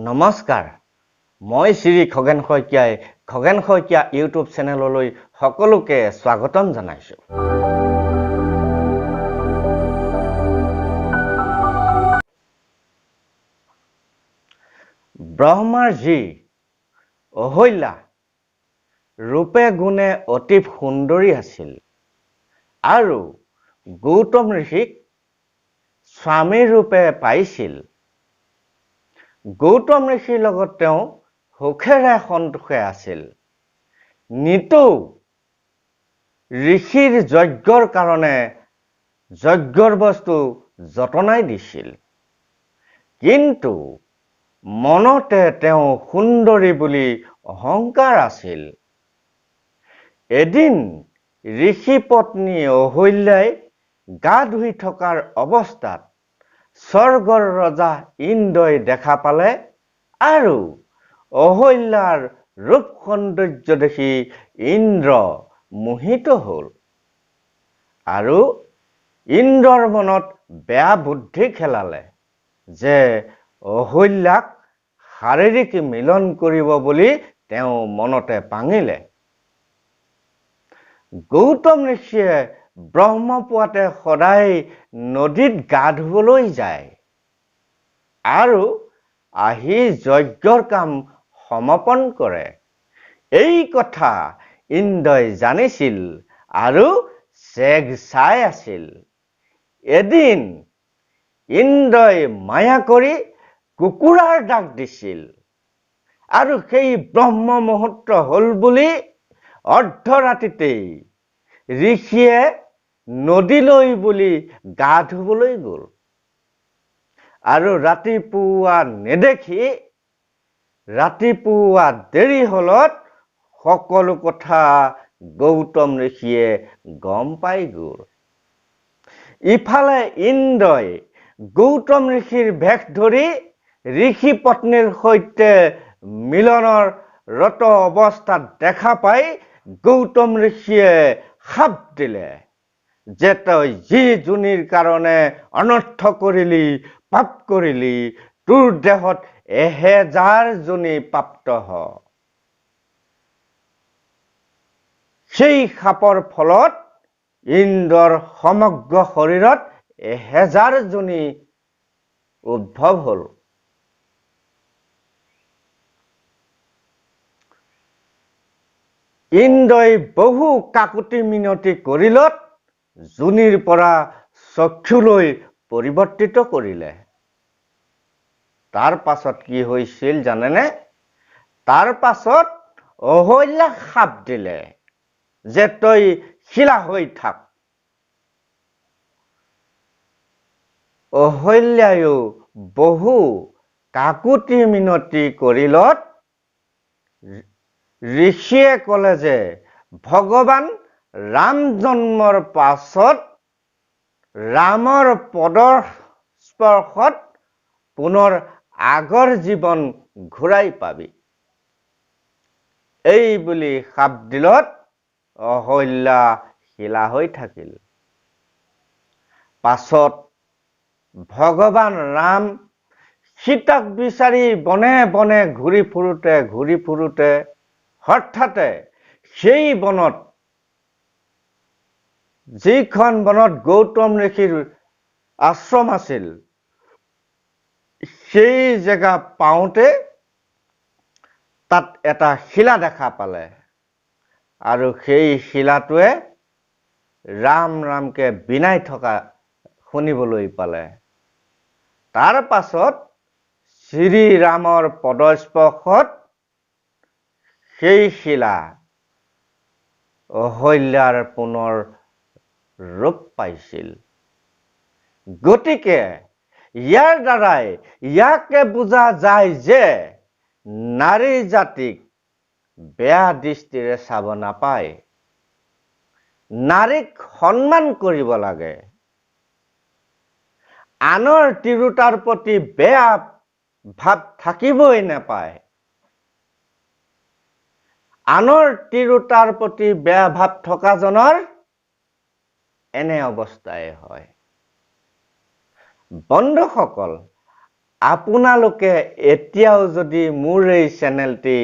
নমস্কাৰ মই শ্ৰী খগেন শইকীয়াই খগেন শইকীয়া ইউটিউব চেনেললৈ সকলোকে স্বাগতম জনাইছো। ব্ৰহ্মাৰ জি অহল্যা ৰূপে গুণে অতি সুন্দৰী আছিল আৰু গৌতম ঋষিক স্বামী ৰূপে পাইছিল। গৌতম ঋষিৰ লগত তেওঁ সুখেৰে সন্তোষে আছিল। নিতৌ ঋষিৰ যজ্ঞৰ কাৰণে যজ্ঞৰ বস্তু যতনাই দিছিল, কিন্তু মনতে তেওঁ সুন্দৰী বুলি অহংকাৰ আছিল। এদিন ঋষি পত্নী অহল্যাই গা ধুই থকাৰ অৱস্থাত স্বৰ্গৰ ৰজা ইন্দ্ৰই দেখা পালে আৰু অহল্যাৰ ৰূপ সৌন্দৰ্য দেখি ইন্দ্ৰ মোহিত হ'ল আৰু ইন্দ্ৰৰ মনত বেয়া বুদ্ধি খেলালে যে অহল্যাক শাৰীৰিক মিলন কৰিব বুলি তেওঁ মনতে পাঙিলে। গৌতম ঋষিয়ে ব্ৰহ্মপুৱাতে সদায় নদীত গা ধুবলৈ যায় আৰু আহি যজ্ঞৰ কাম সমাপন কৰে। এই কথা ইন্দ্ৰই জানিছিল আৰু চেগ চাই আছিল। এদিন ইন্দ্ৰই মায়া কৰি কুকুৰাৰ ডাক দিছিল আৰু সেই ব্ৰহ্ম মুহূৰ্ত হ'ল বুলি অৰ্ধৰাতিতেই ঋষিয়ে নদীলৈ বুলি গা ধুবলৈ গ'ল আৰু ৰাতিপুৱা নেদেখি ৰাতিপুৱা দেৰি হলত সকলো কথা গৌতম ঋষিয়ে গম পাই গ'ল। ইফালে ইন্দ্ৰই গৌতম ঋষিৰ ভেষ ধৰি ঋষি পত্নীৰ সৈতে মিলনৰ ৰত অৱস্থাত দেখা পাই গৌতম ঋষিয়ে শাপ দিলে যে তই যি যোনিৰ কাৰণে অনৰ্থ কৰিলি, পাপ কৰিলি, তোৰ দেহত 1000 যোনি প্ৰাপ্ত হ। সেই শাপৰ ফলত ইন্দ্ৰৰ সমগ্ৰ শৰীৰত 1000 যোনি উদ্ভৱ হ'ল। ইন্দ্ৰই বহু কাকুতি মিনতি কৰিলত যোনিৰ পৰা চক্ষুলৈ পৰিৱৰ্তিত কৰিলে। তাৰ পাছত কি হৈছিল জানেনে? তাৰ পাছত অহল্যাক শাপ দিলে যে তই শিলা হৈ থাক। অহল্যায়ো বহু কাকুতি মিনতি কৰিলত ঋষিয়ে ক'লে যে ভগৱান ৰাম জন্মৰ পাছত ৰামৰ পদৰ স্পৰ্শত পুনৰ আগৰ জীৱন ঘূৰাই পাবি। এই বুলি শাপ দিলত অহল্যা শিলা হৈ থাকিল। পাছত ভগৱান ৰাম সীতাক বিচাৰি বনে বনে ঘূৰি ফুৰোতে হঠাতে সেই বনত, যিখন বনত গৌতম ঋষিৰ আশ্ৰম আছিল, সেই জেগা পাওঁতে তাত এটা শিলা দেখা পালে আৰু সেই শিলাটোৱে ৰাম ৰামকে বিনাই থকা শুনিবলৈ পালে। তাৰ পাছত শ্ৰী ৰামৰ পদস্পৰ্শত সেই শিলা অহল্যাৰ পুনৰ ৰূপ পাইছিল। গতিকে ইয়াৰ দ্বাৰাই ইয়াকে বুজা যায় যে নাৰী জাতিক বেয়া দৃষ্টিৰে চাব নাপায়। নাৰীক সন্মান কৰিব লাগে। আনৰ তিৰোতাৰ প্ৰতি বেয়া ভাৱ থাকিবই নাপায়। আনৰ তিৰোতাৰ প্ৰতি বেয়া ভাৱ থকাজনৰ এনে অৱস্থাই হয়। বন্ধুসকল, আপোনালোকে এতিয়াও যদি মোৰ এই চেনেলটি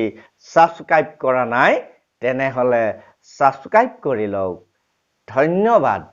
সাবস্ক্ৰাইব কৰা নাই তেনেহলে সাবস্ক্ৰাইব কৰি লওক ধন্যবাদ